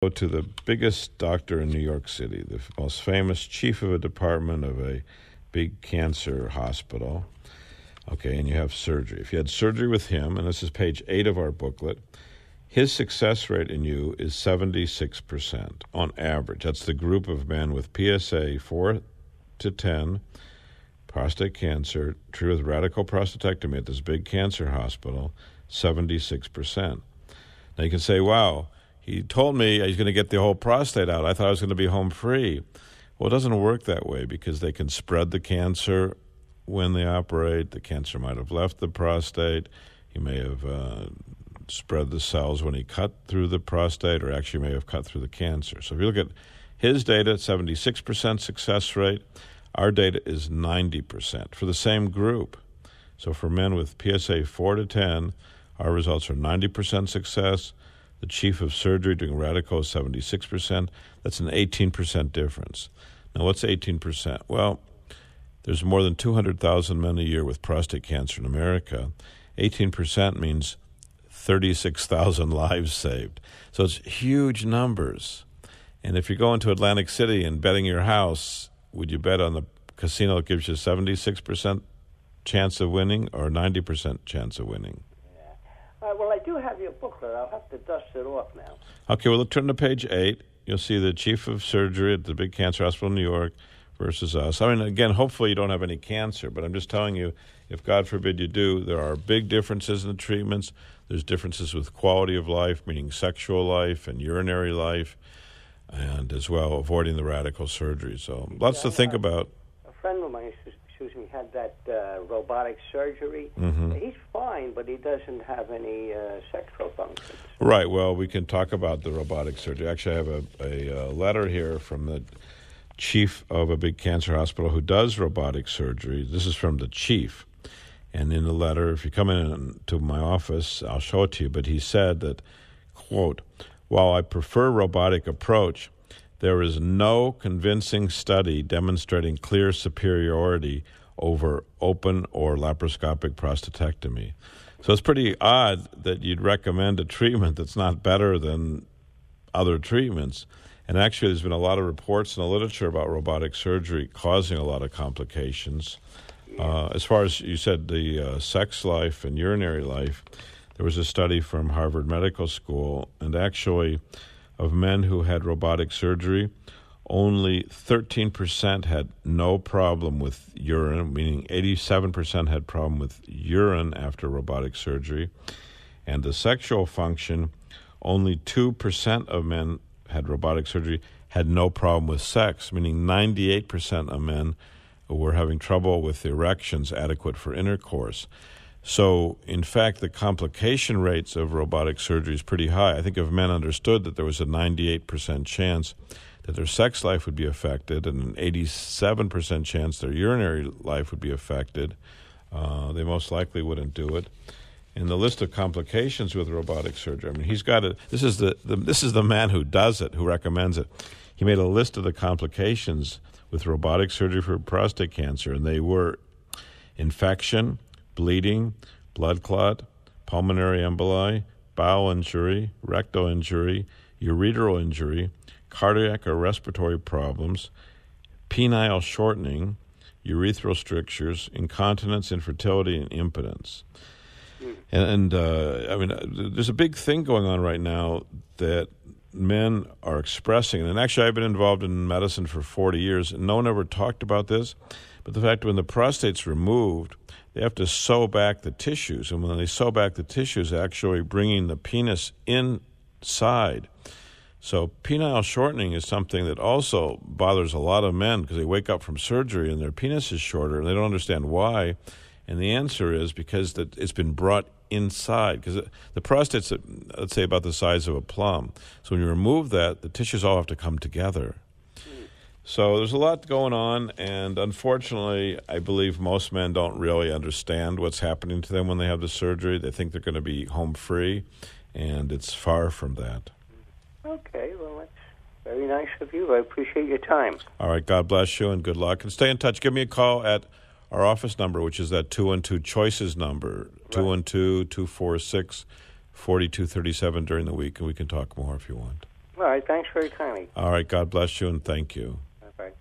Go to the biggest doctor in New York City, the most famous chief of a department of a big cancer hospital. Okay, and you have surgery. If you had surgery with him, and this is page 8 of our booklet, his success rate in you is 76% on average. That's the group of men with PSA 4 to 10, prostate cancer, treated with radical prostatectomy at this big cancer hospital, 76%. Now you can say, wow, he told me he's going to get the whole prostate out. I thought I was going to be home free. Well, it doesn't work that way because they can spread the cancer when they operate. The cancer might have left the prostate. He may have spread the cells when he cut through the prostate, or actually may have cut through the cancer. So if you look at his data, 76% success rate. Our data is 90% for the same group. So for men with PSA 4 to 10, our results are 90% success. The chief of surgery doing radical is 76%. That's an 18% difference. Now, what's 18%? Well, there's more than 200,000 men a year with prostate cancer in America. 18% means 36,000 lives saved. So it's huge numbers. And if you're going to Atlantic City and betting your house, would you bet on the casino that gives you 76% chance of winning or 90% chance of winning? Yeah. Well, I do have your booklet. I'll have to dust it off now. Okay, well, turn to page 8. You'll see the chief of surgery at the big cancer hospital in New York versus us. I mean, again, hopefully you don't have any cancer, but I'm just telling you, if God forbid you do, there are big differences in the treatments. There's differences with quality of life, meaning sexual life and urinary life, and as well avoiding the radical surgery. So lots to think about. A friend of mine, Susan, had that robotic surgery. Mm-hmm. He's fine, but he doesn't have any sexual functions. Right. Well, we can talk about the robotic surgery. Actually, I have a letter here from the chief of a big cancer hospital who does robotic surgery. This is from the chief. And in the letter, if you come in to my office, I'll show it to you. But he said that, quote, "While I prefer robotic approach, there is no convincing study demonstrating clear superiority over open or laparoscopic prostatectomy." So it's pretty odd that you'd recommend a treatment that's not better than other treatments. And actually, there's been a lot of reports in the literature about robotic surgery causing a lot of complications. As far as you said, the sex life and urinary life, there was a study from Harvard Medical School, and actually of men who had robotic surgery, only 13% had no problem with urine, meaning 87% had problem with urine after robotic surgery. And the sexual function, only 2% of men had robotic surgery had no problem with sex, meaning 98% of men were having trouble with erections adequate for intercourse. So, in fact, the complication rates of robotic surgery is pretty high. I think if men understood that there was a 98% chance that their sex life would be affected and an 87% chance their urinary life would be affected, they most likely wouldn't do it. And the list of complications with robotic surgery, I mean, he's got it. This is the man who does it, who recommends it. He made a list of the complications with robotic surgery for prostate cancer, and they were infection, bleeding, blood clot, pulmonary emboli, bowel injury, rectal injury, ureteral injury, cardiac or respiratory problems, penile shortening, urethral strictures, incontinence, infertility, and impotence. And I mean, there's a big thing going on right now that men are expressing. And actually, I've been involved in medicine for 40 years, and no one ever talked about this. But the fact when the prostate's removed, they have to sew back the tissues. And when they sew back the tissues, actually bringing the penis inside. So penile shortening is something that also bothers a lot of men because they wake up from surgery and their penis is shorter, and they don't understand why. And the answer is because it's been brought inside. Because the prostate's, let's say, about the size of a plum. So when you remove that, the tissues all have to come together. So there's a lot going on, and unfortunately, I believe most men don't really understand what's happening to them when they have the surgery. They think they're going to be home free, and it's far from that. Okay, well, that's very nice of you. I appreciate your time. All right, God bless you, and good luck. And stay in touch. Give me a call at our office number, which is that 212-CHOICES number, 212-246-4237 during the week, and we can talk more if you want. All right. Thanks very kindly. All right. God bless you, and thank you. Okay.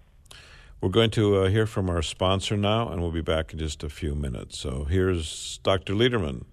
We're going to hear from our sponsor now, and we'll be back in just a few minutes. So here's Dr. Lederman.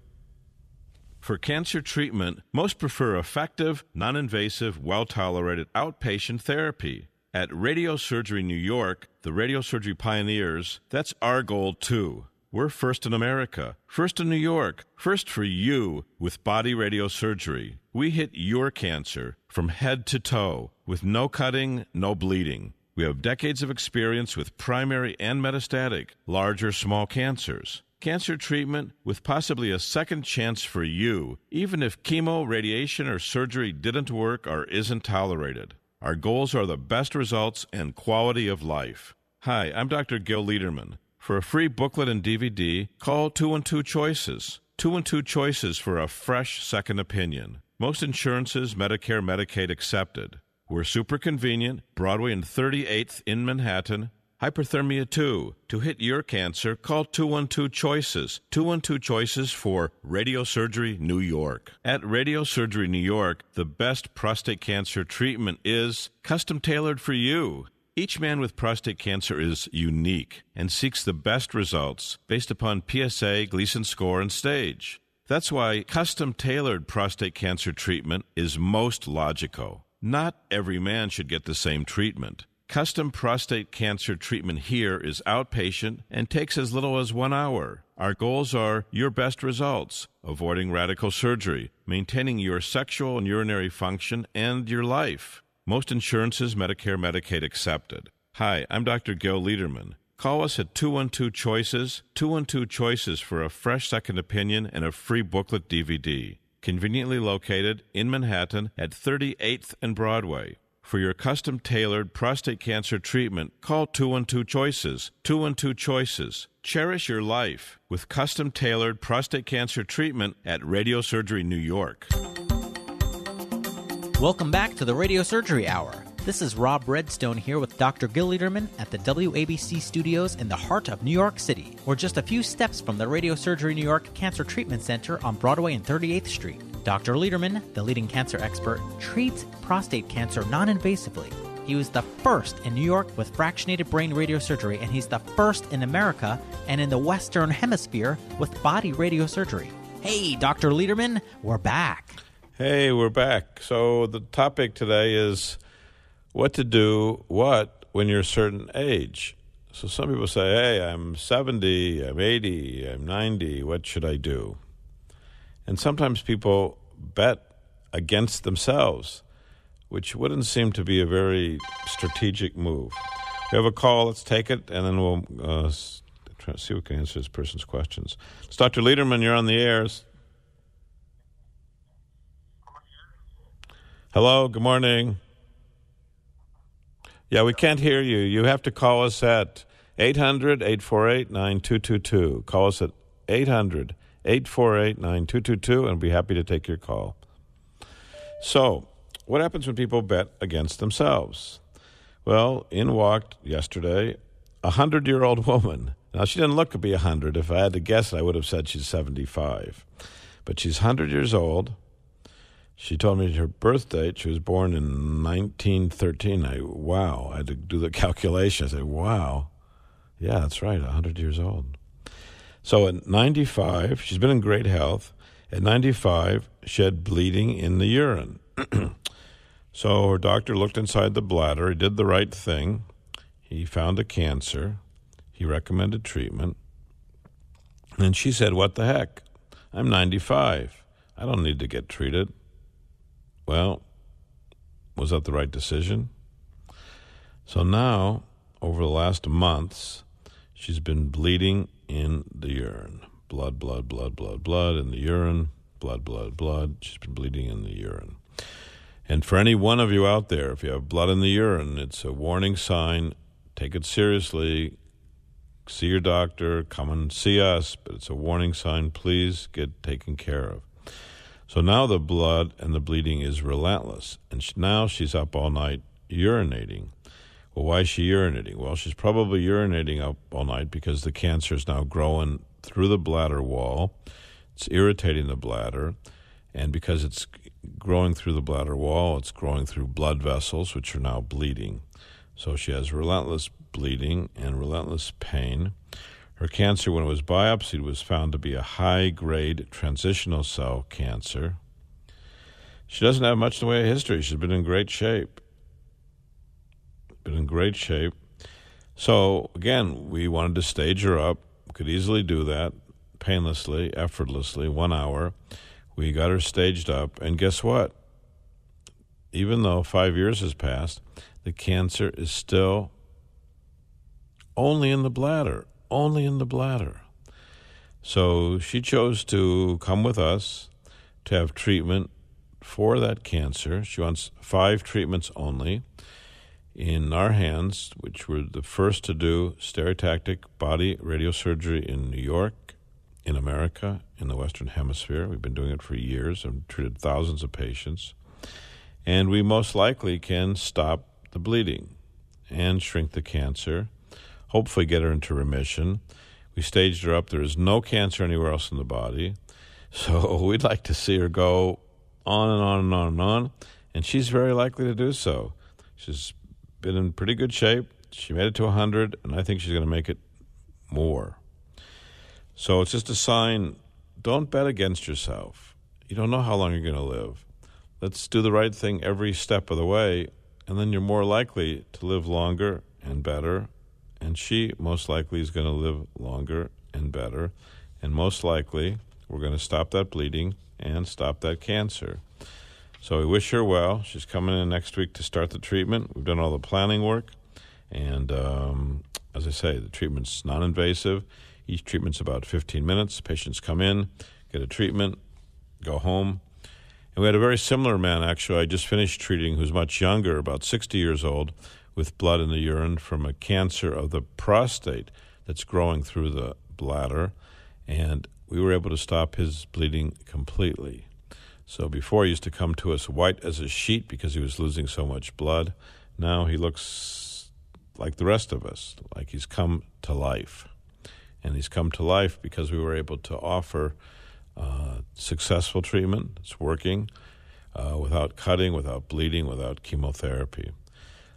For cancer treatment, most prefer effective, non-invasive, well-tolerated outpatient therapy. At Radiosurgery New York, the radiosurgery pioneers, that's our goal too. We're first in America, first in New York, first for you with body radiosurgery. We hit your cancer from head to toe with no cutting, no bleeding. We have decades of experience with primary and metastatic, large or small cancers. Cancer treatment with possibly a second chance for you, even if chemo, radiation, or surgery didn't work or isn't tolerated. Our goals are the best results and quality of life. Hi, I'm Dr. Gil Lederman. For a free booklet and DVD, call 212-CHOICES. 212-CHOICES for a fresh second opinion. Most insurances, Medicare, Medicaid accepted. We're super convenient, Broadway and 38th in Manhattan. Hyperthermia 2. To hit your cancer, call 212-CHOICES. 212-CHOICES for Radiosurgery New York. At Radiosurgery New York, the best prostate cancer treatment is custom tailored for you. Each man with prostate cancer is unique and seeks the best results based upon PSA, Gleason score, and stage. That's why custom-tailored prostate cancer treatment is most logical. Not every man should get the same treatment. Custom prostate cancer treatment here is outpatient and takes as little as 1 hour. Our goals are your best results, avoiding radical surgery, maintaining your sexual and urinary function, and your life. Most insurances, Medicare, Medicaid accepted. Hi, I'm Dr. Gil Lederman. Call us at 212-CHOICES, 212-CHOICES for a fresh second opinion and a free booklet DVD. Conveniently located in Manhattan at 38th and Broadway. For your custom-tailored prostate cancer treatment, call 212-CHOICES. 212-CHOICES. Cherish your life with custom-tailored prostate cancer treatment at Radiosurgery New York. Welcome back to the Radiosurgery Hour. This is Rob Redstone here with Dr. Gil Lederman at the WABC studios in the heart of New York City. We're just a few steps from the Radiosurgery New York Cancer Treatment Center on Broadway and 38th Street. Dr. Lederman, the leading cancer expert, treats prostate cancer non-invasively. He was the first in New York with fractionated brain radiosurgery, and he's the first in America and in the Western Hemisphere with body radiosurgery. Hey, Dr. Lederman, we're back. Hey, we're back. So the topic today is what to do when you're a certain age. So some people say, hey, I'm 70, I'm 80, I'm 90, what should I do? And sometimes people bet against themselves, which wouldn't seem to be a very strategic move. We have a call, let's take it, and then we'll try to see if we can answer this person's questions. It's Dr. Lederman, you're on the air. Hello, good morning. Yeah, we can't hear you. You have to call us at 800-848-9222. Call us at 800-848-9222, and we'll be happy to take your call. So, what happens when people bet against themselves? Well, in walked yesterday a 100-year-old woman. Now, she didn't look to be 100. If I had to guess, I would have said she's 75. But she's 100 years old. She told me her birth date. She was born in 1913. I had to do the calculation. I said, wow. Yeah, that's right, 100 years old. So at 95, she's been in great health. At 95, she had bleeding in the urine. So her doctor looked inside the bladder. He did the right thing. He found a cancer. He recommended treatment. And she said, what the heck? I'm 95. I don't need to get treated. Well, was that the right decision? So now, over the last months, she's been bleeding in the urine. Blood in the urine. Blood. She's been bleeding in the urine. And for any one of you out there, if you have blood in the urine, it's a warning sign. Take it seriously. See your doctor. Come and see us. But it's a warning sign. Please get taken care of. So now the blood and the bleeding is relentless. And now she's up all night urinating. Well, why is she urinating? Well, she's probably urinating up all night because the cancer is now growing through the bladder wall. It's irritating the bladder. And because it's growing through the bladder wall, it's growing through blood vessels, which are now bleeding. So she has relentless bleeding and relentless pain. Her cancer, when it was biopsied, was found to be a high-grade transitional cell cancer. She doesn't have much in the way of history. She's been in great shape. So, again, we wanted to stage her up. We could easily do that, painlessly, effortlessly, 1 hour. We got her staged up, and guess what? Even though 5 years has passed, the cancer is still only in the bladder. So she chose to come with us to have treatment for that cancer. She wants 5 treatments only in our hands, which were the first to do stereotactic body radiosurgery in New York, in America, in the Western Hemisphere. We've been doing it for years and treated thousands of patients. And we most likely can stop the bleeding and shrink the cancer, hopefully get her into remission. We staged her up. There is no cancer anywhere else in the body. So we'd like to see her go on and on and on and on, and she's very likely to do so. She's been in pretty good shape. She made it to 100, and I think she's going to make it more. So it's just a sign, don't bet against yourself. You don't know how long you're going to live. Let's do the right thing every step of the way, and then you're more likely to live longer and better. And she most likely is going to live longer and better. And most likely, we're going to stop that bleeding and stop that cancer. So we wish her well. She's coming in next week to start the treatment. We've done all the planning work. And as I say, the treatment's non-invasive. Each treatment's about 15 minutes. Patients come in, get a treatment, go home. And we had a very similar man, actually, I just finished treating, who's much younger, about 60 years old, with blood in the urine from a cancer of the prostate that's growing through the bladder. And we were able to stop his bleeding completely. So before he used to come to us white as a sheet because he was losing so much blood. Now he looks like the rest of us, like he's come to life. And he's come to life because we were able to offer successful treatment. It's working without cutting, without bleeding, without chemotherapy.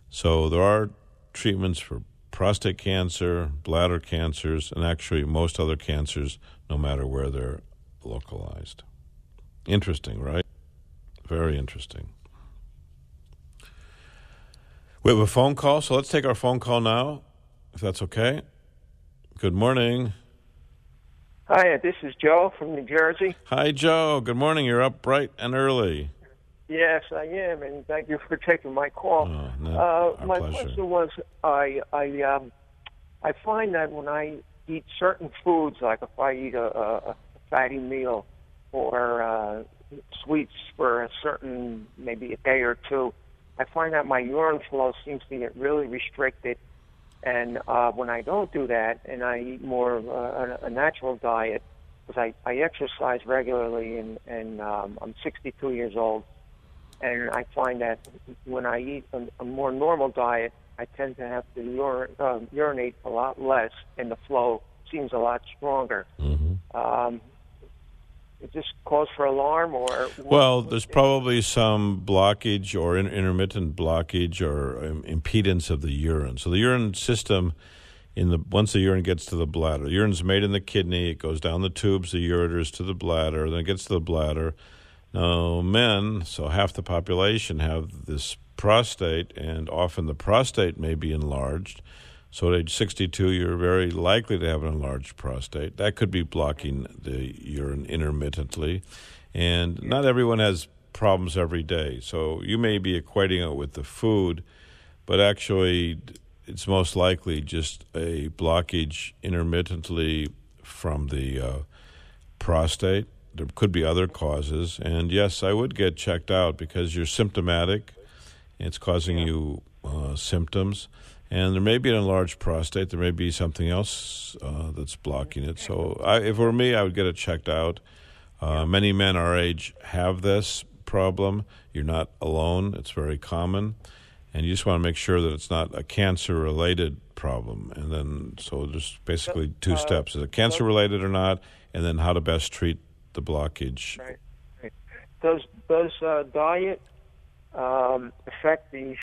So there are treatments for prostate cancer, bladder cancers, and actually most other cancers, no matter where they're localized. Interesting, right? Very interesting. We have a phone call, so let's take our phone call now, if that's okay. Good morning. Hi, this is Joe from New Jersey. Hi, Joe. Good morning. You're up bright and early. Yes, I am, and thank you for taking my call. My pleasure. pleasure. Question was, I find that when I eat certain foods, like if I eat a fatty meal or sweets for a certain, maybe a day or two, I find that my urine flow seems to get really restricted. And when I don't do that and I eat more of a natural diet, because I exercise regularly and I'm 62 years old, and I find that when I eat a more normal diet, I tend to have to urinate a lot less, and the flow seems a lot stronger. Mm-hmm. Is this cause for alarm, or? Well, there's probably some blockage or intermittent blockage or impedance of the urine. So the urine system, once the urine gets to the bladder, the urine's made in the kidney, it goes down the tubes, the ureters to the bladder, then it gets to the bladder. Now, men, so half the population, have this prostate, and often the prostate may be enlarged. So at age 62, you're very likely to have an enlarged prostate. That could be blocking the urine intermittently. And not everyone has problems every day. So you may be equating it with the food, but actually it's most likely just a blockage intermittently from the prostate. There could be other causes. And yes, I would get checked out because you're symptomatic. It's causing you symptoms. And there may be an enlarged prostate. There may be something else that's blocking it. So if it were me, I would get it checked out. Many men our age have this problem. You're not alone. It's very common. And you just want to make sure that it's not a cancer-related problem. And then, so there's basically two steps. Is it cancer-related or not? And then how to best treat the blockage. Right. does diet affect the